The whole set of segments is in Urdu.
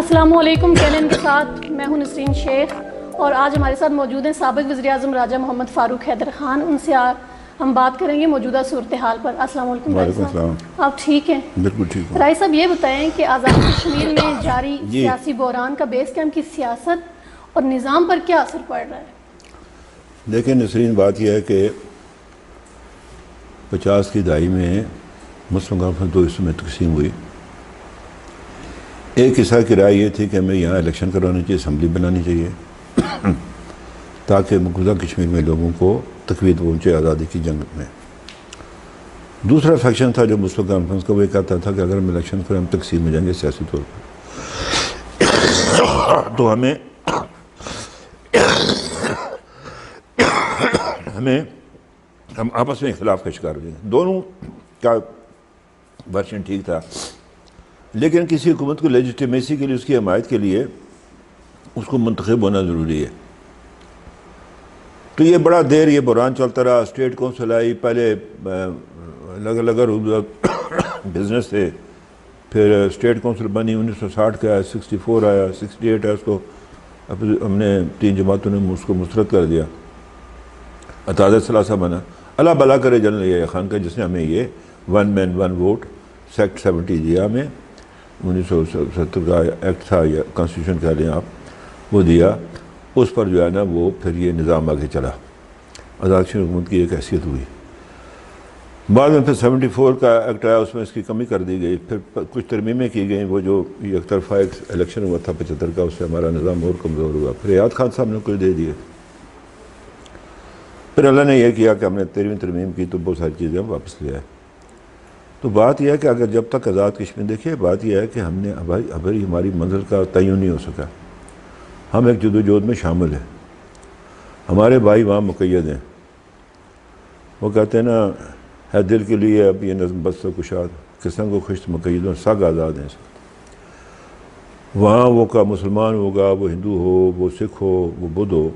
السلام علیکم. کینن کے ساتھ میں ہوں نسرین شیخ، اور آج ہمارے ساتھ موجود ہیں سابق وزیر اعظم راجہ محمد فاروق حیدر خان. ان سے ہم بات کریں گے موجودہ صورتحال پر. السلام علیکم رائی صاحب، آپ ٹھیک ہیں؟ بالکل ٹھیک ہوں. رائی صاحب یہ بتائیں کہ آزاد کشمیر میں جاری سیاسی بحران کا بیس کیمپ کی سیاست اور نظام پر کیا اثر پڑ رہا ہے؟ دیکھیں نسرین، بات یہ ہے کہ 50 کی دہائی میں مسلم کانفرنس 2 حصوں میں تقسیم ہوئی. ایک حصہ کی رائے یہ تھی کہ ہمیں یہاں الیکشن کرانی چاہیے، اسمبلی بنانی چاہیے تاکہ مقبوضہ کشمیر میں لوگوں کو تقویت پہنچے آزادی کی جنگ میں. دوسرا فیکشن تھا جو مسلم کانفرنس کا، وہ یہ کہتا تھا کہ اگر ہم الیکشن کریں ہم تقسیم ہو جائیں گے سیاسی طور پر، تو ہمیں ہم آپس میں اختلاف کا شکار ہو جائیں گے. دونوں کا ورژن ٹھیک تھا، لیکن کسی حکومت کو لیجیٹیمیسی کے لیے، اس کی حمایت کے لیے اس کو منتخب ہونا ضروری ہے. تو یہ بڑا دیر یہ بحران چلتا رہا. اسٹیٹ کونسل آئی، پہلے الگ بزنس تھے، پھر اسٹیٹ کونسل بنی 1960 کا آیا، 64 آیا، 68 آیا. اس کو ہم نے 3 جماعتوں نے اس کو مسترد کر دیا. اتحاد ثلاثہ بنا. اللہ بھلا کرے جنرل یحییٰ خان کا، جس نے ہمیں یہ 1 مین 1 ووٹ سیکٹ 70 دیا. ہمیں 1970 کا ایکٹ تھا یا کانسٹیٹیوشن کہہ لیں آپ، وہ دیا. اس پر جو ہے نا وہ پھر یہ نظام آگے چلا. آزاد کشمیر حکومت کی ایک حیثیت ہوئی. بعد میں پھر 74 کا ایکٹ آیا، اس میں اس کی کمی کر دی گئی. پھر کچھ ترمیمیں کی گئیں. وہ جو ایک طرفہ الیکشن ہوا تھا 75 کا، اس سے ہمارا نظام اور کمزور ہوا. پھر ریاض خان صاحب نے کچھ دے دیے. پھر اللہ نے یہ کیا کہ ہم نے 13ویں ترمیم کی تو بہت ساری چیزیں واپس لے آئے. تو بات یہ ہے کہ اگر جب تک آزاد کشمیر، دیکھیے بات یہ ہے کہ ہم نے ابھی ہماری منزل کا تعین نہیں ہو سکا. ہم ایک جدوجہد میں شامل ہیں. ہمارے بھائی وہاں مقید ہیں. وہ کہتے ہیں نا، ہے دل کے لیے اب یہ نظم بس و کشاد، قسم کو خوش مقیدوں سگ آزاد ہیں. وہاں وہ کا مسلمان ہوگا، وہ ہندو ہو، وہ سکھ ہو، وہ بدھ ہو،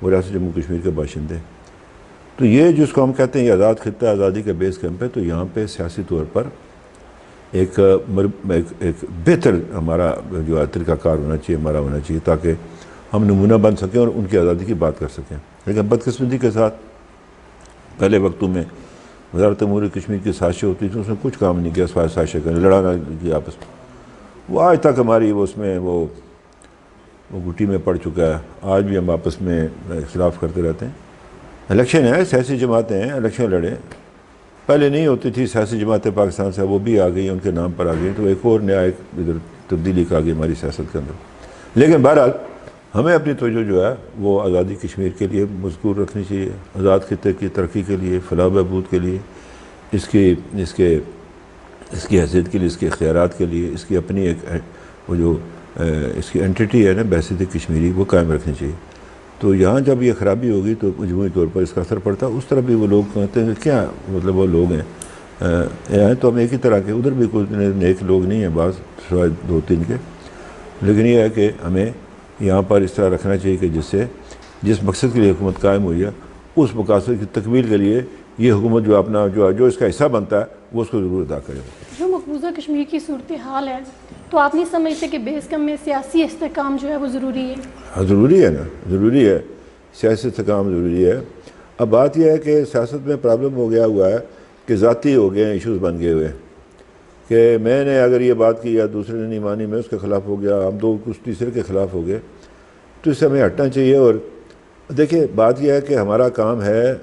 وہ ریاست جموں کشمیر کے باشندے. تو یہ جس کو ہم کہتے ہیں یہ آزاد خطہ، آزادی کا بیس کیمپ ہے. تو یہاں پہ سیاسی طور پر ایک بہتر ہمارا جو ہے طریقہ کار ہونا چاہیے، ہمارا ہونا چاہیے، تاکہ ہم نمونہ بن سکیں اور ان کی آزادی کی بات کر سکیں. لیکن بدقسمتی کے ساتھ پہلے وقتوں میں وزارت امور کشمیر کی سازشیں ہوتی تھیں، اس نے کچھ کام نہیں کیا سوائے سازشیں کرنے، لڑانا کی آپس میں. وہ آج تک ہماری وہ اس میں وہ گھٹی میں پڑ چکا ہے. آج بھی ہم آپس میں اختلاف کرتے رہتے ہیں. الیکشن ہے، سیاسی جماعتیں ہیں، الیکشن لڑیں. پہلے نہیں ہوتی تھی سیاسی جماعتیں پاکستان سے، وہ بھی آ گئی، ان کے نام پر آ گئی. تو ایک اور نیا ایک ادھر تبدیلی کا گئی ہماری سیاست کے اندر. لیکن بہرحال ہمیں اپنی توجہ جو ہے وہ آزادی کشمیر کے لیے مذکور رکھنی چاہیے، آزاد خطے کی ترقی کے لیے، فلاح و بہبود کے لیے، اس کی حیثیت کے لیے، اس کے اختیارات کے لیے، اس کی اپنی ایک وہ جو اس کی اینٹیٹی ہے نا بحثیت کشمیری، وہ قائم رکھنی چاہیے. تو یہاں جب یہ خرابی ہوگی تو مجموعی طور پر اس کا اثر پڑتا. اس طرح بھی وہ لوگ کہتے ہیں کہ کیا مطلب وہ لوگ ہیں تو ہم ایک ہی طرح کے، ادھر بھی کوئی نیک لوگ نہیں ہیں بعض سوائے 2-3 کے. لیکن یہ ہے کہ ہمیں یہاں پر اس طرح رکھنا چاہیے کہ جس مقصد کے لیے حکومت قائم ہوئی ہے، اس مقاصد کی تکمیل کے لیے یہ حکومت جو اپنا جو اس کا حصہ بنتا ہے وہ اس کو ضرور ادا کرے. جو مقبوضہ کشمیر کی صورتحال ہے، تو آپ نہیں سمجھتے کہ بیس کیمپ میں سیاسی استحکام جو ہے وہ ضروری ہے؟ ہاں ضروری ہے نا، ضروری ہے، سیاسی استحکام ضروری ہے. اب بات یہ ہے کہ سیاست میں پرابلم ہو گیا ہوا ہے کہ ذاتی ہو گئے ہیں، ایشوز بن گئے ہوئے ہیں کہ میں نے اگر یہ بات کی یا دوسرے نے نہیں مانی، میں اس کے خلاف ہو گیا، ہم دو کچھ تیسرے کے خلاف ہو گئے. تو اس سے ہمیں ہٹنا چاہیے. اور دیکھیں بات یہ ہے کہ ہمارا کام ہے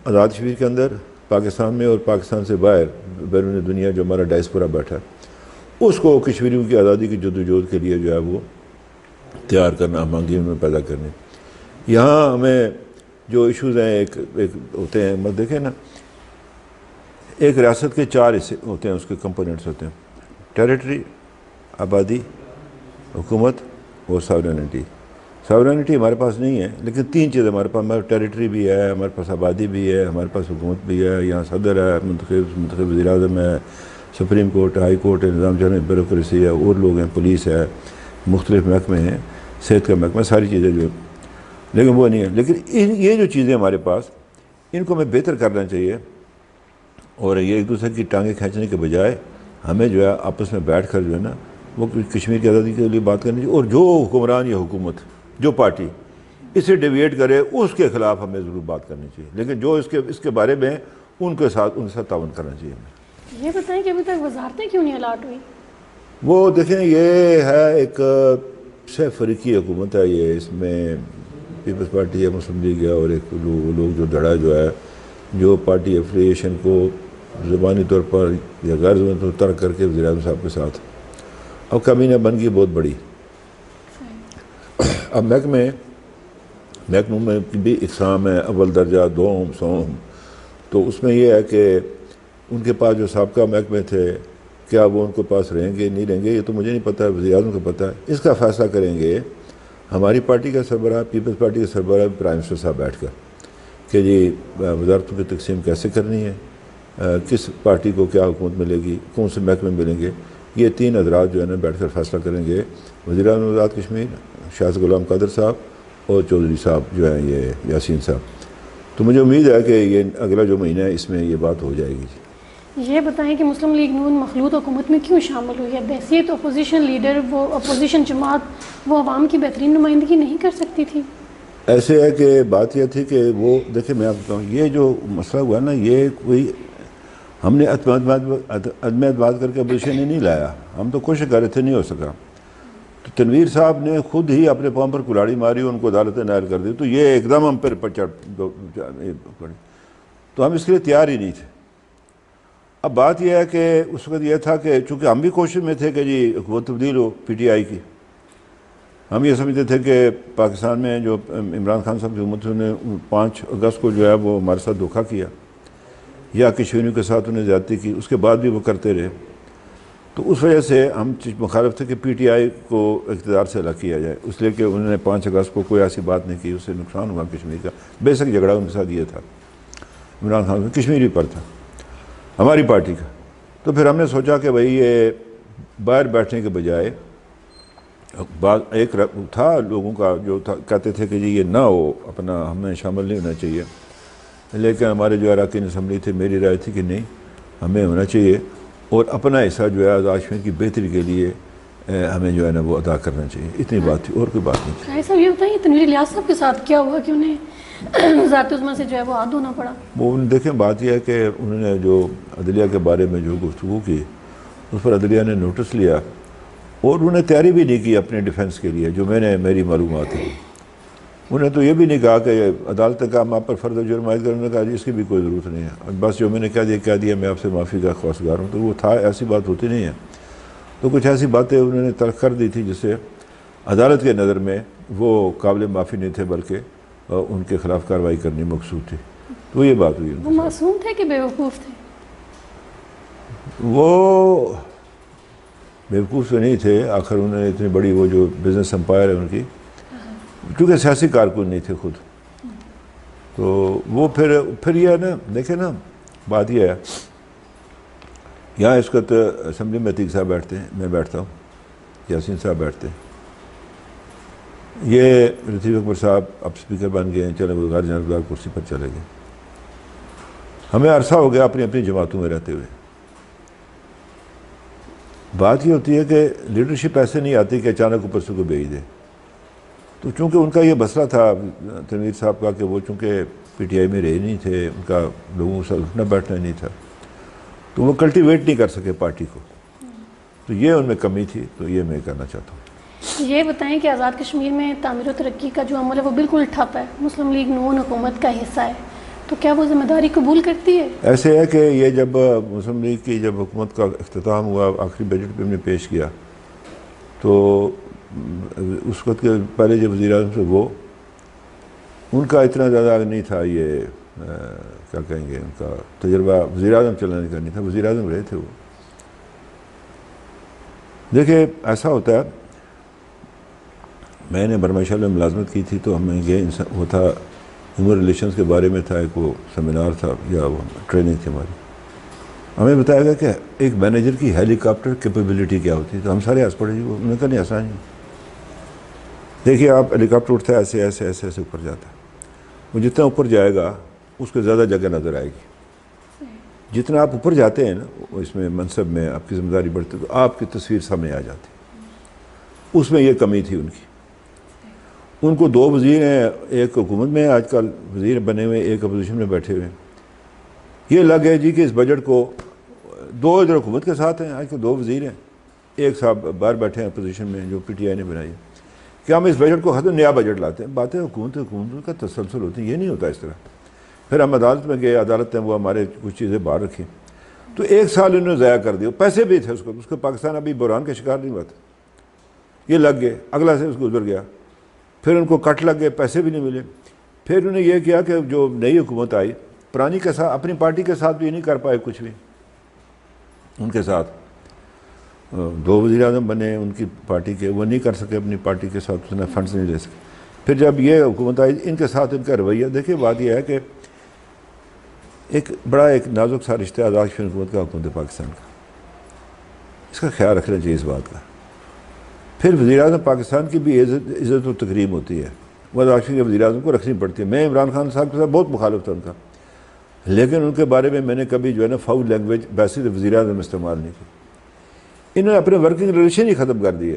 آزاد کشمیر کے اندر، پاکستان میں اور پاکستان سے باہر بیرون دنیا جو ہمارا ڈائسپورا بیٹھا ہے، اس کو کشمیریوں کی آزادی کی جدوجہد کے لیے جو ہے وہ تیار کرنا، ہمانگی میں پیدا کرنے. یہاں ہمیں جو ایشوز ہیں ایک ہوتے ہیں، مت دیکھیں نا، ایک ریاست کے 4 حصے ہوتے ہیں، اس کے کمپوننٹس ہوتے ہیں: ٹیریٹری، آبادی، حکومت اور ساورینٹی. ساورینٹی ہمارے پاس نہیں ہے، لیکن 3 چیزیں ہمارے پاس، ہمارا ٹیریٹری بھی ہے، ہمارے پاس آبادی بھی ہے، ہمارے پاس حکومت بھی ہے. یہاں صدر ہے، منتخب وزیر اعظم ہے، سپریم کورٹ، ہائی کورٹ ہے، نظام جمہوری بیوروکریسی ہے، اور لوگ ہیں، پولیس ہے، مختلف محکمے ہیں، صحت کا محکمہ، ساری چیزیں جو، لیکن وہ نہیں ہے. لیکن یہ جو چیزیں ہمارے پاس، ان کو ہمیں بہتر کرنا چاہیے. اور یہ ایک دوسرے کی ٹانگیں کھینچنے کے بجائے ہمیں جو ہے آپس میں بیٹھ کر جو ہے نا وہ کشمیر کی آزادی کے لیے بات کرنی چاہیے، اور جو حکمران یا حکومت جو پارٹی اسے ڈیویٹ کرے اس کے خلاف ہمیں ضرور بات کرنی چاہیے، لیکن جو اس کے بارے میں ان کے ساتھ تعاون کرنا چاہیے ہمیں۔ یہ بتائیں کہ ابھی تک وزارتیں کیوں نہیں الاٹ ہوئی؟ وہ دیکھیں یہ ہے ایک سہ فریقی حکومت ہے، یہ اس میں پیپلز پارٹی ہے، مسلم لیگ ہے، اور ایک لوگ جو دھڑا جو ہے جو پارٹی ایفیلیشن کو زبانی طور پر یا غیر زبانی طور پر ترک کر کے وزیر اعظم صاحب کے ساتھ اب کمینہ بن گئی بہت بڑی۔ اب محکموں میں بھی اقسام ہے، اول درجہ، دوم، سوم، تو اس میں یہ ہے کہ ان کے پاس جو سابقہ محکمے تھے کیا وہ ان کے پاس رہیں گے نہیں رہیں گے یہ تو مجھے نہیں پتہ، وزیر اعظم کو پتہ ہے۔ اس کا فیصلہ کریں گے ہماری پارٹی کا سربراہ، پیپلز پارٹی کے سربراہ پرائم منسٹر صاحب بیٹھ کر کہ جی وزارتوں کی تقسیم کیسے کرنی ہے، کس پارٹی کو کیا حکومت ملے گی، کون سے محکمے ملیں گے، یہ تین حضرات جو ہے نا بیٹھ کر فیصلہ کریں گے، وزیر اعظم آزاد کشمیر شاہ غلام قادر صاحب اور چودھری صاحب جو ہیں یہ یاسین صاحب۔ تو مجھے امید ہے کہ یہ اگلا جو مہینہ ہے اس میں یہ بات ہو جائے گی۔ یہ بتائیں کہ مسلم لیگ نون مخلوط حکومت میں کیوں شامل ہوئی ہے؟ بحیثیت اپوزیشن لیڈر وہ اپوزیشن جماعت وہ عوام کی بہترین نمائندگی نہیں کر سکتی تھی؟ ایسے ہے کہ بات یہ تھی کہ وہ دیکھیں میں آپ بتاؤں یہ جو مسئلہ ہوا نا یہ کوئی ہم نے عدم اعتماد کر کے اپوزیشن نہیں لایا، ہم تو کوشش کر رہے تھے، نہیں ہو سکا، تو تنویر صاحب نے خود ہی اپنے پاؤں پر کلاڑی ماری، ان کو عدالتیں نائل کر دی، تو یہ ایک دم ہم پر چڑھ پڑی، تو ہم اس کے لیے تیار ہی نہیں تھے۔ اب بات یہ ہے کہ اس وقت یہ تھا کہ چونکہ ہم بھی کوشش میں تھے کہ جی حکومت تبدیل ہو پی ٹی آئی کی، ہم یہ سمجھتے تھے کہ پاکستان میں جو عمران خان صاحب کی حکومت نے 5 اگست کو جو ہے وہ ہمارے ساتھ دھوکہ کیا یا کشمیریوں کے ساتھ انہیں زیادتی کی، اس کے بعد بھی وہ کرتے رہے، تو اس وجہ سے ہم مخالف تھے کہ پی ٹی آئی کو اقتدار سے الگ کیا جائے، اس لیے کہ انہوں نے 5 اگست کو کوئی ایسی بات نہیں کی، اس سے نقصان ہوا کشمیر کا۔ بیسک جھگڑا ان کے ساتھ یہ تھا عمران خان کشمیری پر تھا ہماری پارٹی کا، تو پھر ہم نے سوچا کہ بھئی یہ باہر بیٹھنے کے بجائے ایک تھا لوگوں کا جو کہتے تھے کہ جی یہ نہ ہو، اپنا ہمیں شامل نہیں ہونا چاہیے، لیکن ہمارے جو اراکین اسمبلی تھے میری رائے تھی کہ نہیں ہمیں ہونا چاہیے، اور اپنا حصہ جو ہے آزاد کشمیر کی بہتری کے لیے ہمیں جو ہے نا وہ ادا کرنا چاہیے، اتنی بات تھی اور کوئی بات نہیں تھی۔ شاہد صاحب یہ بتائیے تنویر الیاس صاحب کے ساتھ کیا ہوا کہ انہیں وزارت عظمیٰ سے جو ہے وہ عاد ہونا پڑا؟ وہ دیکھیں بات یہ ہے کہ انہوں نے جو عدلیہ کے بارے میں جو گفتگو کی اس پر عدلیہ نے نوٹس لیا، اور انہوں نے تیاری بھی نہیں کی اپنے ڈیفنس کے لیے، جو میری معلومات ہے انہوں نے تو یہ بھی نہیں کہا کہ عدالت کا ہم آپ پر فرض جرم عائد کرنے کا، اس کی بھی کوئی ضرورت نہیں ہے، بس جو میں نے کہہ دیا میں آپ سے معافی کا خواستگار ہوں، تو وہ تھا ایسی بات ہوتی نہیں ہے۔ تو کچھ ایسی باتیں انہوں نے تلخ کر دی تھی جس سے عدالت کے نظر میں وہ قابل معافی نہیں تھے، بلکہ ان کے خلاف کارروائی کرنی مقصود تھی، تو یہ بات ہوئی۔ وہ معصوم تھے کہ بیوقوف تھے؟ وہ بیوقوف تو نہیں تھے، آخر انہوں نے اتنی بڑی وہ جو بزنس امپائر ہے ان کی، کیونکہ سیاسی کارکن نہیں تھے خود، تو وہ پھر یہ ہے نا دیکھیں نا بات یہ ہے یہاں اس وقت اسمبلی میں عتیق صاحب بیٹھتے ہیں، میں بیٹھتا ہوں، یاسین صاحب بیٹھتے ہیں، یہ رفیق اکبر صاحب اب اسپیکر بن گئے ہیں، چلے وہ غیر جانبدار کرسی پر چلے گئے، ہمیں عرصہ ہو گیا اپنی اپنی جماعتوں میں رہتے ہوئے۔ بات یہ ہوتی ہے کہ لیڈرشپ ایسے نہیں آتی کہ اچانک اوپر سے کو بھیج دے، تو چونکہ ان کا یہ مسئلہ تھا تنویر صاحب کا کہ وہ چونکہ پی ٹی آئی میں رہے نہیں تھے، ان کا لوگوں سے اٹھنا بیٹھنا نہیں تھا، تو وہ کلٹیویٹ نہیں کر سکے پارٹی کو، تو یہ ان میں کمی تھی، تو یہ میں کرنا چاہتا ہوں۔ یہ بتائیں کہ آزاد کشمیر میں تعمیر و ترقی کا جو عمل ہے وہ بالکل ٹھپ ہے، مسلم لیگ نون حکومت کا حصہ ہے، تو کیا وہ ذمہ داری قبول کرتی ہے؟ ایسے ہے کہ یہ جب مسلم لیگ کی جب حکومت کا اختتام ہوا، آخری بجٹ پہ ہم نے پیش کیا، تو اس وقت کے پہلے جو وزیر اعظم سے وہ ان کا اتنا زیادہ نہیں تھا، یہ کیا کہیں گے ان کا تجربہ وزیر اعظم چلانے کا نہیں تھا، وزیر اعظم رہے تھے وہ۔ دیکھیں ایسا ہوتا ہے، میں نے برما شاہ میں ملازمت کی تھی، تو ہمیں یہ وہ تھا ہیومن ریلیشنز کے بارے میں تھا، ایک وہ سیمینار تھا یا وہ ٹریننگ تھی ہماری، ہمیں بتایا گیا کہ ایک مینیجر کی ہیلی کاپٹر کیپیبلٹی کیا ہوتی ہے، تو ہم سارے ہنس پڑے، وہ انہوں نے کہا نہیں آسان نہیں، دیکھیے آپ ہیلی کاپٹر اٹھتا ہے ایسے ایسے ایسے ایسے اوپر جاتا ہے، وہ جتنا اوپر جائے گا اس کو زیادہ جگہ نظر آئے گی، جتنا آپ اوپر جاتے ہیں نا اس میں منصب میں آپ کی ذمہ داری بڑھتی ہے، تو آپ کی تصویر سامنے آ جاتی ہے۔ اس میں یہ کمی تھی ان کی. ان کو 2 وزیر ہیں, ایک حکومت میں آج کل وزیر بنے ہوئے, ایک اپوزیشن میں بیٹھے ہوئے ہیں. یہ لگ ہے جی کہ اس بجٹ کو 2 ادھر حکومت کے ساتھ ہیں, آج کل 2 وزیر ہیں, ایک صاحب باہر بیٹھے ہیں اپوزیشن میں جو پی ٹی آئی نے بنائی ہے, کہ ہم اس بجٹ کو ختم نیا بجٹ لاتے ہیں. باتیں حکومت کا تسلسل ہوتی ہے, یہ نہیں ہوتا اس طرح. پھر ہم عدالت میں گئے, عدالت نے وہ ہمارے کچھ چیزیں باہر رکھی, تو 1 سال انہوں نے ضائع کر دیا. پیسے بھی تھے اس کو پاکستان ابھی بحران کا شکار نہیں ہوا تھا. یہ لگ گئے, اگلا سے اس کو گزر گیا, پھر ان کو کٹ لگ گئے, پیسے بھی نہیں ملے. پھر انہوں نے یہ کیا کہ جو نئی حکومت آئی, پرانی کے ساتھ, اپنی پارٹی کے ساتھ بھی نہیں کر پائے کچھ بھی. ان کے ساتھ 2 وزیر اعظم بنے ان کی پارٹی کے, وہ نہیں کر سکے اپنی پارٹی کے ساتھ, اس نے فنڈز نہیں دے سکے. پھر جب یہ حکومت آئی, ان کے ساتھ ان کا رویہ دیکھیے. بات یہ ہے کہ ایک نازک سا رشتہ ہے آزاد کشمیر حکومت کا, حکومت پاکستان کا, اس کا خیال رکھنا چاہیے اس بات کا. پھر وزیر اعظم پاکستان کی بھی عزت و تکریم ہوتی ہے, وہ آزاد کشمیر کے وزیر اعظم کو رکھنی پڑتی ہے. میں عمران خان صاحب کے ساتھ بہت مخالف تھا ان کا, لیکن ان کے بارے میں نے کبھی جو ہے نا فاؤل لینگویج ویسے تو وزیر اعظم استعمال نہیں کی. انہوں نے اپنے ورکنگ ریلیشن ہی ختم کر دیے.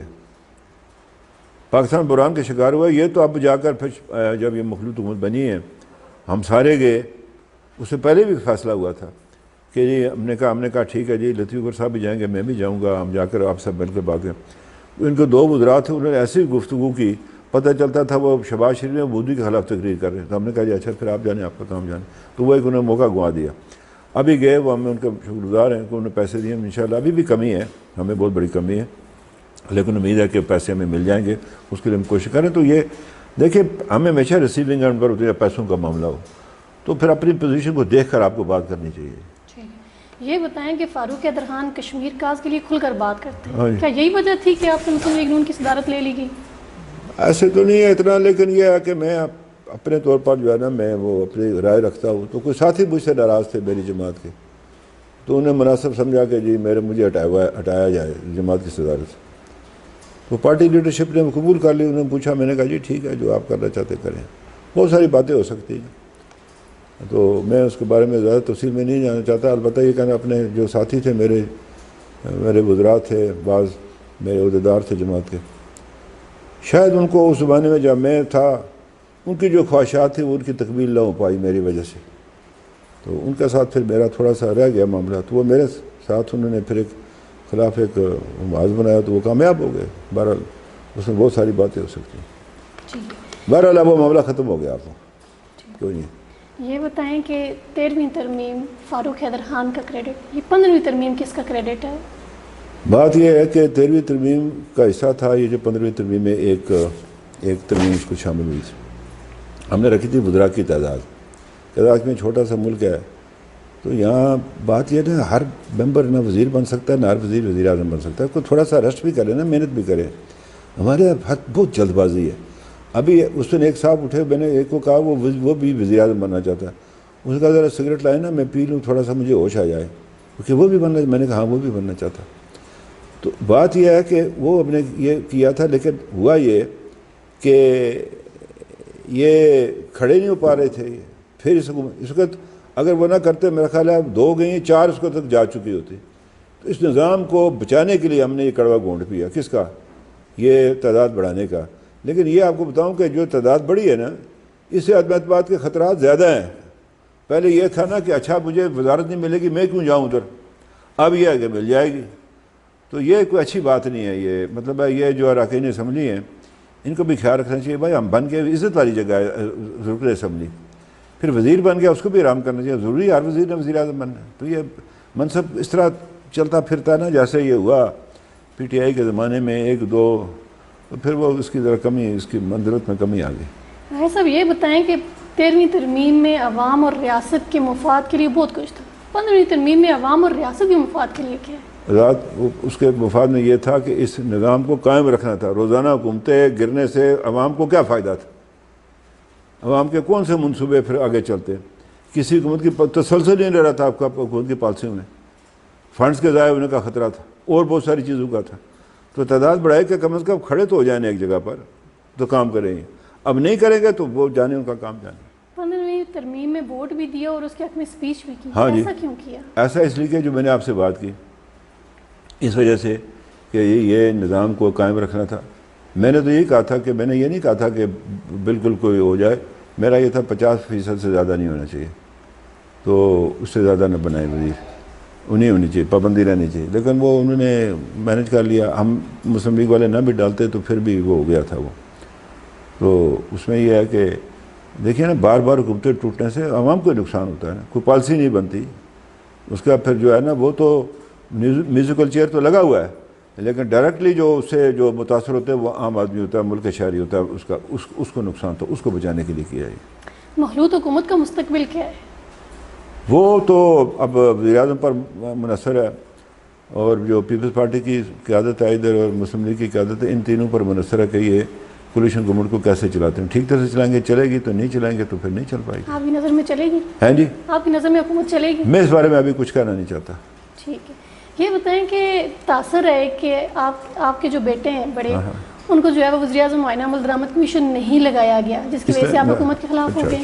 پاکستان بحران کا شکار ہوا, یہ تو اب جا کر پھر جب یہ مخلوط حکومت بنی ہے, ہم سارے گئے. اس سے پہلے بھی فیصلہ ہوا تھا کہ جی ہم نے کہا ٹھیک ہے جی, لطیف اکبر صاحب بھی جائیں گے, میں بھی جاؤں گا, ہم جا کر آپ سب مل کے بات کریں. ان کے 2 وزراء تھے, انہوں نے ایسی گفتگو کی, پتہ چلتا تھا وہ شہباز شریف میں مودی کے خلاف تقریر کر رہے ہیں. تو ہم نے کہا جی اچھا پھر آپ جانے, آپ کا کام جانے. تو وہ ایک انہوں نے موقع گنوا دیا. ابھی گئے, وہ ہمیں ان کے شکر گزار ہیں کہ انہوں نے پیسے دیے. انشاءاللہ ابھی بھی کمی ہے, ہمیں بہت بڑی کمی ہے, لیکن امید ہے کہ پیسے ہمیں مل جائیں گے, اس کے لیے ہم کوشش کریں. تو یہ دیکھیں, ہمیں ہمیشہ ریسیونگ اینڈ پر ہوتی ہے, پیسوں کا معاملہ ہو تو پھر اپنی پوزیشن کو دیکھ کر آپ کو بات کرنی چاہیے. یہ بتائیں کہ فاروق حیدر خان کشمیر کاز کے لیے کھل کر بات کرتے ہیں, کیا یہی وجہ تھی کہ آپ نے مسلم لیگ نون کی صدارت لے لی گئی؟ ایسے تو نہیں ہے اتنا, لیکن یہ ہے کہ میں اپنے طور پر جو ہے نا, میں وہ اپنی رائے رکھتا ہوں. تو کوئی ساتھی مجھ سے ناراض تھے میری جماعت کے, تو انہیں مناسب سمجھا کہ جی مجھے ہٹایا جائے جماعت کی صدارت. تو پارٹی لیڈرشپ نے قبول کر لی. انہوں نے پوچھا, میں نے کہا جی ٹھیک ہے, جو آپ کرنا چاہتے کریں. بہت ساری باتیں ہو سکتی ہیں, تو میں اس کے بارے میں زیادہ تفصیل میں نہیں جانا چاہتا. البتہ یہ کہنا, اپنے جو ساتھی تھے میرے وزراء تھے, بعض میرے عہدیدار تھے جماعت کے, شاید ان کو اس زمانے میں جب میں تھا, ان کی جو خواہشات تھیں وہ ان کی تکمیل نہ ہو پائی میری وجہ سے. تو ان کے ساتھ پھر میرا تھوڑا سا رہ گیا معاملہ. تو وہ میرے ساتھ انہوں نے پھر ایک خلاف ایک محاذ بنایا, تو وہ کامیاب ہو گئے. بہرحال اس میں بہت ساری باتیں ہو سکتی ہیں. بہرحال اب وہ معاملہ ختم ہو گیا. آپ کو کوئی نہیں. یہ بتائیں کہ 13ویں ترمیم فاروق حیدر خان کا کریڈٹ, یہ 15ویں ترمیم کس کا کریڈٹ ہے؟ بات یہ ہے کہ 13ویں ترمیم کا حصہ تھا یہ جو 15ویں ترمیم میں ایک ترمیم اس کو شامل ہوئی تھی. ہم نے رکھی تھی وزراء کی تعداد میں چھوٹا سا ملک ہے, تو یہاں بات یہ نا, ہر ممبر نہ وزیر بن سکتا ہے, نہ ہر وزیر اعظم بن سکتا ہے. کوئی تھوڑا سا ریسٹ بھی کرے نا, محنت بھی کرے. ہمارے بہت جلد بازی ہے. ابھی اس دن ایک صاحب اٹھے, میں نے ایک کو کہا وہ بھی وزیر اعظم بننا چاہتا ہے. اس نے کہا ذرا سگریٹ لائے نا, میں پی لوں, تھوڑا سا مجھے ہوش آ جائے, کیونکہ وہ بھی بننا. میں نے کہا ہاں وہ بھی بننا چاہتا. تو بات یہ ہے کہ وہ ہم نے یہ کیا تھا, لیکن ہوا یہ کہ یہ کھڑے نہیں ہو پا رہے تھے. پھر اس وقت اگر وہ نہ کرتے, میرا خیال ہے 2 گئیں 4 اس کو تک جا چکی ہوتی. تو اس نظام کو بچانے کے لیے ہم نے یہ کڑوا گھونٹ پیا. کس کا؟ یہ تعداد بڑھانے کا. لیکن یہ آپ کو بتاؤں کہ جو تعداد بڑھی ہے نا, اس سے عدم اعتماد کے خطرات زیادہ ہیں. پہلے یہ تھا نا کہ اچھا مجھے وزارت نہیں ملے گی, میں کیوں جاؤں ادھر. اب یہ ہے کہ مل جائے گی. تو یہ کوئی اچھی بات نہیں ہے. یہ مطلب ہے یہ جو اراکین اسمبلی ہیں, ان کو بھی خیال رکھنا چاہیے. بھائی ہم بن کے عزت والی جگہ ہے رکن اسمبلی, پھر وزیر بن گیا اس کو بھی آرام کرنا چاہیے. ضروری ہر وزیر نے وزیر اعظم بننا ہے. تو یہ منصب اس طرح چلتا پھرتا ہے نا, جیسے یہ ہوا پی ٹی آئی کے زمانے میں 1-2, تو پھر وہ اس کی ذرا کمی, اس کی منزلت میں کمی آ گئی. صاحب یہ بتائیں کہ 13ویں ترمیم میں عوام اور ریاست کے مفاد کے لیے بہت کچھ تھا, 15ویں ترمیم میں عوام اور ریاست کے مفاد کے لیے کیا ہے؟ اس کے مفاد میں یہ تھا کہ اس نظام کو قائم رکھنا تھا. روزانہ حکومتیں گرنے سے عوام کو کیا فائدہ تھا؟ عوام کے کون سے منصوبے پھر آگے چلتے؟ کسی حکومت کی تسلسل نہیں رہ رہا تھا آپ کا حکومت کی پالیسیوں میں. فنڈز کے ضائع ہونے کا خطرہ تھا, اور بہت ساری چیزوں کا تھا. تو تعداد بڑھائے کہ کم از کم کھڑے تو ہو جائیں ایک جگہ پر, تو کام کریں گے. اب نہیں کریں گے تو وہ جانے, ان کا کام جانے. 15ویں ترمیم میں ووٹ بھی دیا اور اس کے حق میں اسپیچ بھی کی. ہاں جی. ایسا کیوں کیا؟ ایسا اس لیے کہ جو میں نے آپ سے بات کی, اس وجہ سے کہ یہ نظام کو قائم رکھنا تھا. میں نے تو یہی کہا تھا کہ میں نے یہ نہیں کہا تھا کہ بالکل کوئی ہو جائے، میرا یہ تھا 50% سے زیادہ نہیں ہونا چاہیے، تو اس سے زیادہ نہ بنائے وزیر، انہیں ہونی چاہیے، پابندی رہنی چاہیے، لیکن وہ انہوں نے مینج کر لیا۔ ہم مسلم لیگ والے نہ بھی ڈالتے تو پھر بھی وہ ہو گیا تھا وہ۔ تو اس میں یہ ہے کہ دیکھیے نا، بار بار حکومتیں ٹوٹنے سے عوام کو نقصان ہوتا ہے نا، کوئی پالیسی نہیں بنتی، اس کا پھر جو ہے نا وہ تو میوزیکل چیئر تو لگا ہوا ہے، لیکن ڈائریکٹلی جو اس سے جو متاثر ہوتا ہے وہ عام آدمی ہوتا ہے، ملک کے شہری ہوتا ہے، اس کو نقصان تو اس کو بچانے کے لیے کیا ہے۔ مخلوط حکومت کا مستقبل کیا ہے؟ وہ تو اب وزیر اعظم پر منحصر ہے، اور جو پیپلز پارٹی کی قیادت ہے ادھر اور مسلم لیگ کی قیادت ہے، ان تینوں پر منحصر ہے کہ یہ کولیشن گورنمنٹ کو کیسے چلاتے ہیں۔ ٹھیک طرح سے چلائیں گے چلے گی، تو نہیں چلائیں گے تو پھر نہیں چل پائے گی۔ آپ کی نظر میں چلے گی؟ ہیں جی، آپ کی نظر میں حکومت چلے گی؟ میں اس بارے میں ابھی کچھ کہنا نہیں چاہتا۔ ٹھیک ہے، یہ بتائیں کہ تاثر ہے کہ آپ کے جو بیٹے ہیں بڑے، ان کو جو ہے وہ وزیر اعظم معائنہ عمل درآمد کمیشن نہیں لگایا گیا، جس کی وجہ سے آپ حکومت کے خلاف ہو گئے۔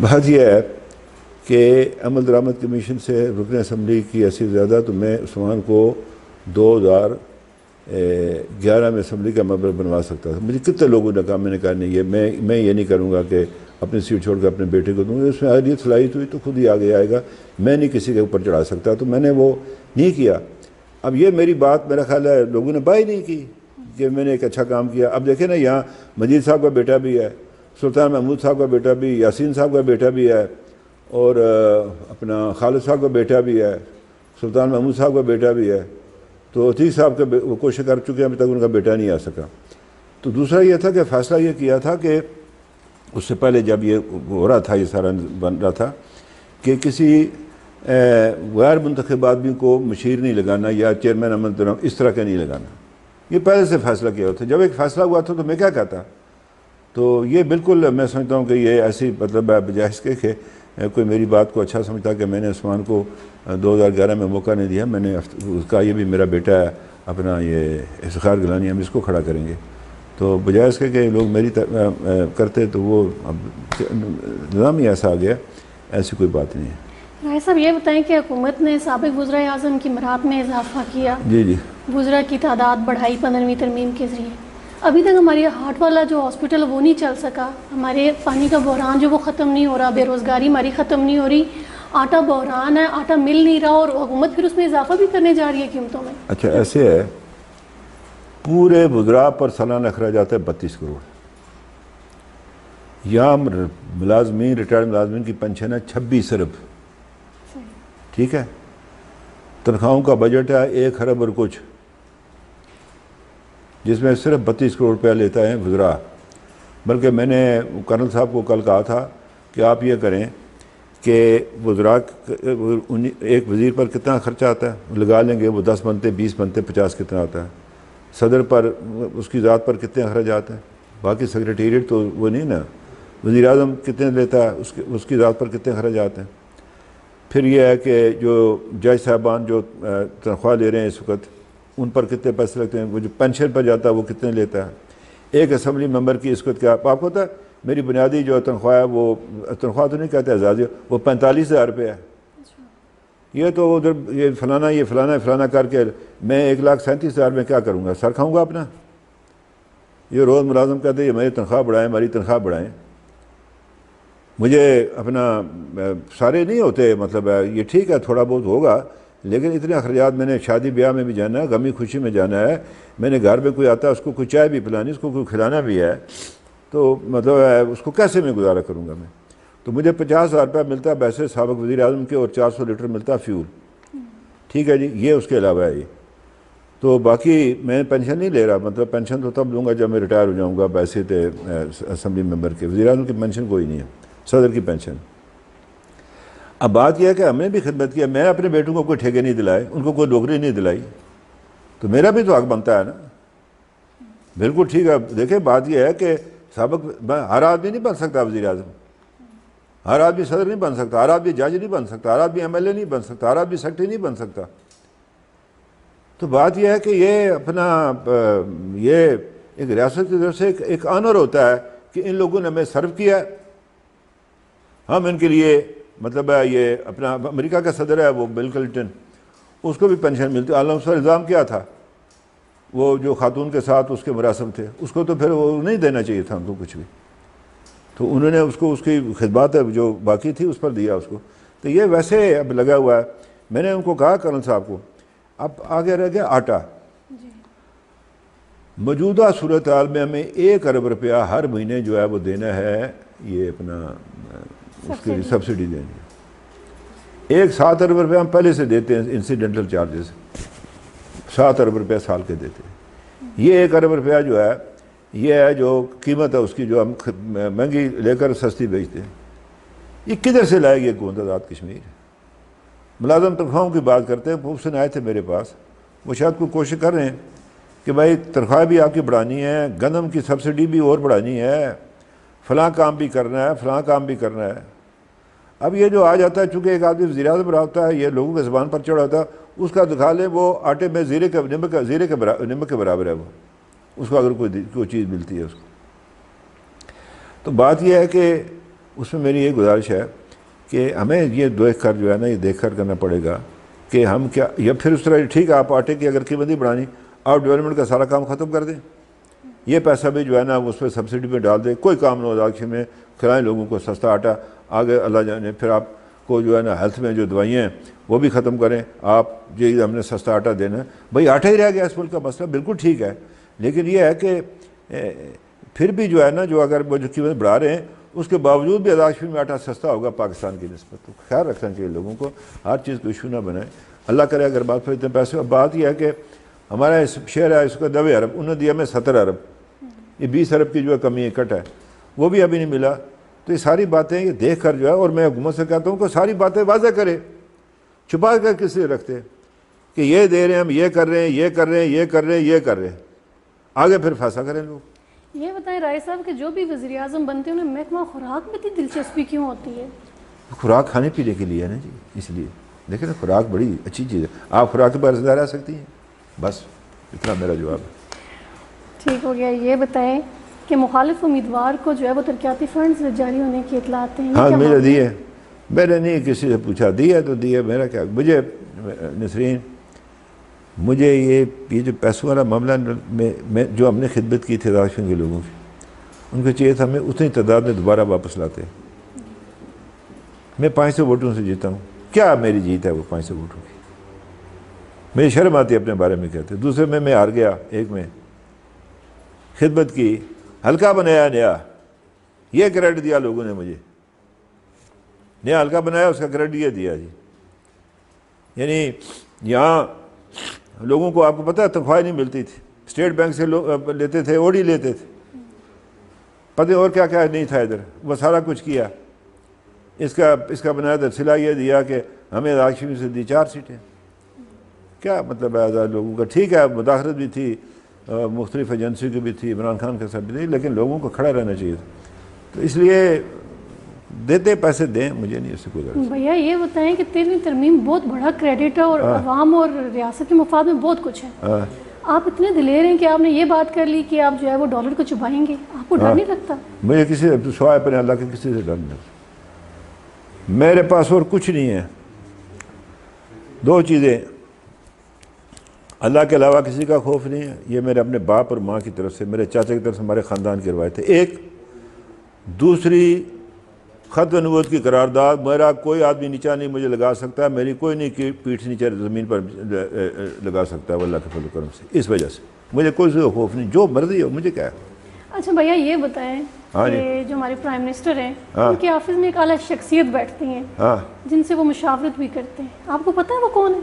بات یہ ہے کہ عمل درآمد کمیشن سے رکن اسمبلی کی حیثیت زیادہ، تو میں عثمان کو 2011 میں اسمبلی کا ممبر بنوا سکتا تھا۔ مجھے کتنے لوگوں نے کہا، میں نے کہا نہیں، یہ میں یہ نہیں کروں گا کہ اپنی سیٹ چھوڑ کر اپنے بیٹے کو دوں گا، اس میں اہلیت صلاحیت ہوئی تو خود ہی آگے آئے گا، میں نہیں کسی کے اوپر چڑھا سکتا، تو میں نے وہ نہیں کیا۔ اب یہ میری بات میرا خیال ہے لوگوں نے بائی نہیں کی کہ میں نے ایک اچھا کام کیا۔ اب دیکھیں نا، یہاں مجید صاحب کا بیٹا بھی ہے، سلطان محمود صاحب کا بیٹا بھی، یاسین صاحب کا بیٹا بھی ہے، اور اپنا خالد صاحب کا بیٹا بھی ہے، سلطان محمود صاحب کا بیٹا بھی ہے، تو عتیق صاحب کا وہ کوشش کر چکے ہیں، ابھی تک ان کا بیٹا نہیں آ سکا۔ تو دوسرا یہ تھا کہ فیصلہ یہ کیا تھا کہ اس سے پہلے جب یہ ہو رہا تھا، یہ سارا بن رہا تھا، کہ کسی غیر منتخب آدمی کو مشیر نہیں لگانا یا چیئرمین عمل درآمد اس طرح کا نہیں لگانا، یہ پہلے سے فیصلہ کیا ہوا تھا۔ جب ایک فیصلہ ہوا تھا تو میں کیا کہتا، تو یہ بالکل میں سمجھتا ہوں کہ یہ ایسی مطلب ہے بجائے اس کے کہ کوئی میری بات کو اچھا سمجھتا کہ میں نے عثمان کو 2011 میں موقع نہیں دیا، میں نے اس کا یہ بھی میرا بیٹا ہے اپنا یہ افتخار گیلانی، ہم اس کو کھڑا کریں گے، تو بجائے اس کے کہ لوگ میری کرتے، تو وہ اب نظام ہی ایسا آ گیا، ایسی کوئی بات نہیں ہے۔ رائے صاحب یہ بتائیں کہ حکومت نے سابق وزرائے اعظم کی مراد میں اضافہ کیا، جی وزراء کی تعداد بڑھائی 15ویں ترمیم کے ذریعے، ابھی تک ہماری ہارٹ والا جو ہاسپٹل وہ نہیں چل سکا، ہمارے پانی کا بحران جو وہ ختم نہیں ہو رہا، بے روزگاری ہماری ختم نہیں ہو رہی، آٹا بحران ہے، آٹا مل نہیں رہا، اور حکومت پھر اس میں اضافہ بھی کرنے جا رہی ہے قیمتوں میں۔ اچھا ایسے ہے، پورے وزراء پر سالانہ اخراجات ہے 32 کروڑ، یہاں ملازمین ریٹائرڈ ملازمین کی پنشن ہے 26 ارب، ٹھیک ہے، تنخواہوں کا بجٹ ہے 1 ارب اور کچھ، جس میں صرف 32 کروڑ روپیہ لیتا ہے وزراء۔ بلکہ میں نے کرنل صاحب کو کل کہا تھا کہ آپ یہ کریں کہ وزراء ایک وزیر پر کتنا خرچہ آتا ہے لگا لیں گے، وہ 10 بنتے 20 بنتے 50 کتنا آتا ہے، صدر پر اس کی ذات پر کتنے اخراجات ہیں، باقی سیکریٹریٹ تو وہ نہیں نا، وزیر اعظم کتنے لیتا ہے، اس کی ذات پر کتنے اخراجات ہیں۔ پھر یہ ہے کہ جو جج صاحبان جو تنخواہ لے رہے ہیں اس وقت، ان پر کتنے پیسے لگتے ہیں، وہ جو پینشن پر جاتا ہے وہ کتنے لیتا ہے، ایک اسمبلی ممبر کی اس وقت کیا آپ کو پتہ ہے، میری بنیادی جو تنخواہ ہے وہ تنخواہ تو نہیں کہتے اعزازی، وہ 45,000 روپے ہے۔ یہ تو ادھر یہ فلانا کر کے میں 1,37,000 میں کیا کروں گا، سر کھاؤں گا اپنا۔ یہ روز ملازم کہتے ہیں یہ میری تنخواہ بڑھائیں، ہماری تنخواہ بڑھائیں، مجھے اپنا سارے نہیں ہوتے، مطلب ہے یہ ٹھیک ہے تھوڑا بہت ہوگا، لیکن اتنے اخراجات میں نے شادی بیاہ میں بھی جانا ہے، غمی خوشی میں جانا ہے، میں نے گھر میں کوئی آتا ہے اس کو کوئی چائے بھی پلانی، اس کو کوئی کھلانا بھی ہے، تو مطلب ہے اس کو کیسے میں گزارا کروں گا میں۔ تو مجھے 50,000 روپیہ ملتا ہے ویسے سابق وزیر اعظم کے، اور 400 لیٹر ملتا ہے فیول، ٹھیک ہے جی، یہ اس کے علاوہ ہے یہ۔ تو باقی میں پینشن نہیں لے رہا، مطلب پینشن تو تب لوں گا جب میں ریٹائر ہو جاؤں گا، ویسے تھے اسمبلی ممبر کے، وزیر اعظم کی پینشن کوئی نہیں ہے، صدر کی پینشن۔ اب بات یہ ہے کہ ہم نے بھی خدمت کیا، میں اپنے بیٹوں کو کوئی ٹھیکے نہیں دلائے، ان کو کوئی نوکری نہیں دلائی، تو میرا بھی تو حق بنتا ہے نا۔ بالکل ٹھیک ہے، دیکھیں بات یہ ہے کہ سابق ہر آدمی نہیں بن سکتا وزیر اعظم، ہر آدمی صدر نہیں بن سکتا، ہر آدمی جج نہیں بن سکتا، ہر آدمی ایم ایل اے نہیں بن سکتا، ہر آدمی سیکرٹری نہیں بن سکتا۔ تو بات یہ ہے کہ یہ اپنا یہ ایک ریاست کی طرف سے ایک آنر ہوتا ہے کہ ان لوگوں نے ہمیں سرو کیا ہے، ہم ان کے لیے مطلب ہے یہ اپنا امریکہ کا صدر ہے وہ بل کلنٹن، اس کو بھی پینشن ملتی ہے، عالم سر نظام کیا تھا، وہ جو خاتون کے ساتھ اس کے مراسم تھے اس کو تو پھر وہ نہیں دینا چاہیے تھا ان کو کچھ بھی، تو انہوں نے اس کو اس کی خدمات جو باقی تھی اس پر دیا اس کو. تو یہ ویسے اب لگا ہوا ہے. میں نے ان کو کہا کرنل صاحب کو اب آگے رہ گیا آٹا. موجودہ صورتحال میں ہمیں 1 ارب روپیہ ہر مہینے جو ہے وہ دینا ہے، یہ اپنا اس کے سبسڈی دینی ہے. 7 ارب روپیہ ہم پہلے سے دیتے ہیں انسیڈنٹل چارجز، 7 ارب روپیہ سال کے دیتے ہیں. یہ 1 ارب روپیہ جو ہے یہ ہے جو قیمت ہے اس کی جو ہم مہنگی لے کر سستی بیچتے ہیں. یہ کدھر سے لائے گی حکومت آزاد کشمیر؟ ملازم تنخواہوں کی بات کرتے ہیں. پوپسن آئے تھے میرے پاس، وہ شاید کوئی کوشش کر رہے ہیں کہ بھائی تنخواہ بھی آپ کی بڑھانی ہے، گندم کی سبسڈی بھی اور بڑھانی ہے، فلاں کام بھی کرنا ہے، فلاں کام بھی کرنا ہے. اب یہ جو آ جاتا ہے، چونکہ ایک آدمی وزیر اعظم رہا ہوتا ہے، یہ لوگوں کے زبان پر چڑھا ہوتا ہے، اس کا دکھا لیں وہ آٹے میں نمک کے برابر ہے. وہ اس کو اگر کوئی چیز ملتی ہے اس کو. تو بات یہ ہے کہ اس میں میری یہ گزارش ہے کہ ہمیں یہ دیکھ کر جو ہے نا، یہ دیکھ کر کرنا پڑے گا کہ ہم کیا، یا پھر اس طرح ٹھیک ہے آپ آٹے کی اگر قیمت نہیں بڑھانی، آپ ڈیولپمنٹ کا سارا کام ختم کر دیں، یہ پیسہ بھی جو ہے نا اس پہ سبسڈی پہ ڈال دیں، کوئی کام نہ ہو آخر میں کھلائیں لوگوں کو سستا آٹا. آگے اللہ جانے پھر آپ کو جو ہے نا ہیلتھ میں جو دوائیاں ہیں وہ بھی ختم کریں. آپ جو ہم نے سستا آٹا دینا ہے، بھائی آٹا ہی رہ گیا اس ملک کا مسئلہ، بالکل ٹھیک ہے، لیکن یہ ہے کہ پھر بھی جو ہے نا جو اگر وہ جو قیمت بڑھا رہے ہیں اس کے باوجود بھی آزاد کشمیر میں آٹا سستا ہوگا پاکستان کی نسبت. تو خیال رکھنا چاہیے لوگوں کو، ہر چیز کو ایشو نہ بنائیں. اللہ کرے اگر بات پھر اتنے پیسے. اب بات یہ ہے کہ ہمارا اس شہر ہے اس کا 90 ارب، انہوں نے دیا ہمیں 70 ارب، یہ 20 ارب کی جو ہے کمی کٹ ہے وہ بھی ابھی نہیں ملا. تو یہ ساری باتیں یہ دیکھ کر جو ہے، اور میں حکومت سے کہتا ہوں کہ ساری باتیں واضح کرے، چھپا کر کس لیے رکھتے کہ یہ دے رہے ہیں ہم، یہ کر رہے ہیں، یہ کر رہے ہیں، یہ کر رہے ہیں، یہ کر رہے ہیں، آگے پھر فیصلہ کریں لوگ. یہ بتائیں رائے صاحب کہ جو بھی وزیر اعظم بنتے ہیں انہیں محکمہ خوراک میں اتنی دلچسپی کیوں ہوتی ہے؟ خوراک کھانے پینے کے لیے ہے نا جی، اس لیے دیکھیں نا خوراک بڑی اچھی چیز ہے. آپ خوراک کے بارے میں رہ سکتی ہیں، بس اتنا میرا جواب ہے. ٹھیک ہو گیا. یہ بتائیں کہ مخالف امیدوار کو جو ہے وہ ترقیاتی فنڈز جاری ہونے کی اطلاعات ہیں. ہاں میرے دیے، میں نے نہیں کسی سے پوچھا، دیا تو دیا. میرا کیا، مجھے نسرین مجھے یہ جو پیسوں والا معاملہ میں جو ہم نے خدمت کی تھی راشن کے لوگوں کی، ان کو چاہیے تھا ہمیں اتنی تعداد میں دوبارہ واپس لاتے. میں 500 ووٹوں سے جیتا ہوں، کیا میری جیت ہے وہ 500 ووٹوں کی؟ میری شرم آتی ہے اپنے بارے میں کہتے. دوسرے میں ہار گیا، ایک میں خدمت کی، حلقہ بنایا نیا، یہ کریڈٹ دیا لوگوں نے مجھے، نیا حلقہ بنایا اس کا کریڈٹ یہ دیا جی. یعنی یہاں لوگوں کو آپ کو پتہ ہے تنخواہ نہیں ملتی تھی، اسٹیٹ بینک سے لوگ لیتے تھے، اوڈی لیتے تھے، پتہ اور کیا کیا نہیں تھا ادھر، وہ سارا کچھ کیا. اس کا بنایا تھا سلا یہ دیا کہ ہمیں آزاد کشمیر سے دی 4 سیٹیں. کیا مطلب ہے آزاد لوگوں کا؟ ٹھیک ہے مداخلت بھی تھی، مختلف ایجنسی کی بھی تھی، عمران خان کے ساتھ بھی تھی، لیکن لوگوں کو کھڑا رہنا چاہیے. تو اس لیے دیتے پیسے دیں، مجھے نہیں اس سے کوئی غرض. بھیا یہ بتائیں کہ 13ویں ترمیم بہت بڑا کریڈٹ ہے اور عوام اور ریاست کے مفاد میں بہت کچھ ہے. آپ اتنے دلیر ہیں کہ آپ نے یہ بات کر لی کہ آپ جو ہے وہ ڈالر کو چبائیں گے، آپ کو ڈر نہیں لگتا؟ مجھے کسی سے سوائے اپنے اللہ کے کسی سے ڈر نہیں لگتا. میرے پاس اور کچھ نہیں ہے. 2 چیزیں، اللہ کے علاوہ کسی کا خوف نہیں ہے، یہ میرے اپنے باپ اور ماں کی طرف سے، میرے چاچا کی طرف سے، ہمارے خاندان کی روایت ہے. ایک دوسری ختم نبوت کی قرارداد، میرا کوئی آدمی نیچا نہیں مجھے لگا سکتا، میری کوئی نہیں پیٹھ نیچے زمین پر لگا سکتا ہے اللہ کے فضل و کرم سے. اس وجہ سے مجھے کوئی سے خوف نہیں، جو مرضی ہو مجھے کیا ہے. اچھا بھیا یہ بتائیں کہ جو ہمارے پرائم منسٹر ہیں ان کے آفس میں ایک اعلیٰ شخصیت بیٹھتی ہیں جن سے وہ مشاورت بھی کرتے ہیں، آپ کو پتہ ہے وہ کون ہے؟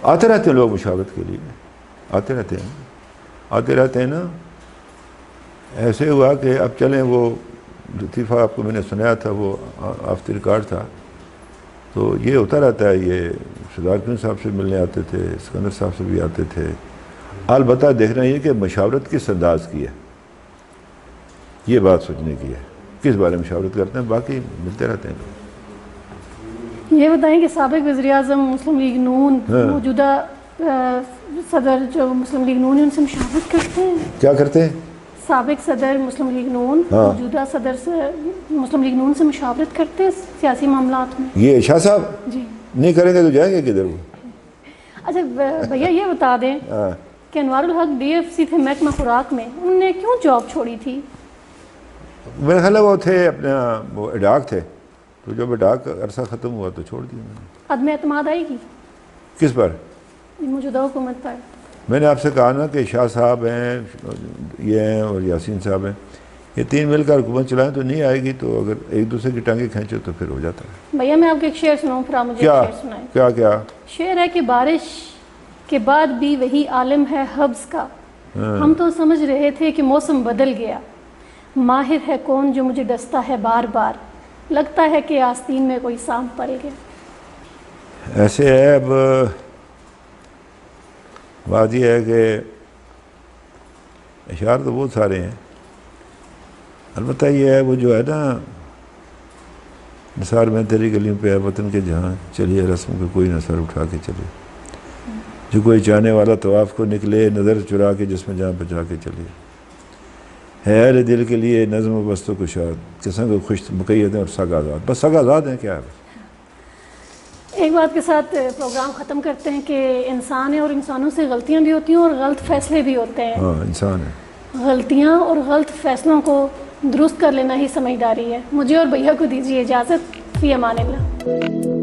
آتے رہتے ہیں لوگ مشاورت کے لیے، آتے رہتے ہیں نا. ایسے ہوا کہ اب چلیں، وہ لطیفہ آپ کو میں نے سنایا تھا، وہ آف دی ریکارڈ تھا. تو یہ ہوتا رہتا ہے، یہ صدارکن صاحب سے ملنے آتے تھے، اسکندر صاحب سے بھی آتے تھے. البتہ دیکھنا یہ کہ مشاورت کس انداز کی ہے، یہ بات سوچنے کی ہے، کس بارے میں مشاورت کرتے ہیں. باقی ملتے رہتے ہیں. یہ بتائیں کہ سابق وزیر اعظم مسلم لیگ نون، موجودہ صدر جو مسلم لیگ نون ہے ان سے مشاورت کرتے ہیں؟ کیا کرتے ہیں؟ سابق صدر مسلم لیگ نون موجودہ صدر سے مسلم لیگ نون سے مشاورت کرتے ہیں سیاسی معاملات میں؟ یہ شاہ صاحب جی نہیں کریں گے تو جائیں گے کدھر وہ؟ اچھا بھیا یہ بتا دیں کہ انوار الحق ڈی ایف سی تھے محکمہ خوراک میں، انہوں نے کیوں جاب چھوڑی تھی؟ میرا خیال ہے وہ تھے اپنا وہ اڈاک تھے، تو جب اڈاک عرصہ ختم ہوا تو چھوڑ دیا میں نے۔ عدم اعتماد آئے گی کس پر؟ موجودہ حکومت پر؟ میں نے آپ سے کہا نا کہ شاہ صاحب ہیں، یہ ہیں اور یاسین صاحب ہیں، یہ تین مل کر حکومت چلائیں تو نہیں آئے گی، تو اگر ایک دوسرے کی ٹانگیں کھینچو تو پھر ہو جاتا ہے۔ بھیا میں آپ کو ایک شعر سناؤں، پھر آپ مجھے ایک شعر سنائیں۔ کیا شعر ہے کہ بارش کے بعد بھی وہی عالم ہے حبس کا، ہم تو سمجھ رہے تھے کہ موسم بدل گیا، ماہر ہے کون جو مجھے ڈستا ہے بار بار، لگتا ہے کہ آستین میں کوئی سانپ پل گیا۔ ایسے ہے، اب بات یہ ہے کہ اشعار تو بہت سارے ہیں، البتہ یہ ہے وہ جو ہے نا نثار میں تیری گلیوں پہ ہے وطن کے جہاں، چلیے رسم کو کوئی نہ سر اٹھا کے چلے، جو کوئی چاہنے والا طواف کو نکلے، نظر چرا کے جس میں جہاں بچا کے چلے، ہے اہل دل کے لیے نظم و بست و کشاد، قسم کو خوش مقید ہیں اور سگ آزاد، بس سگ آزاد ہیں کیا ہے۔ ایک بات کے ساتھ پروگرام ختم کرتے ہیں کہ انسان ہے اور انسانوں سے غلطیاں بھی ہوتی ہیں اور غلط فیصلے بھی ہوتے ہیں۔ ہاں انسان ہے، غلطیاں اور غلط فیصلوں کو درست کر لینا ہی سمجھداری ہے۔ مجھے اور بھیا کو دیجیے اجازت، فی امان اللہ۔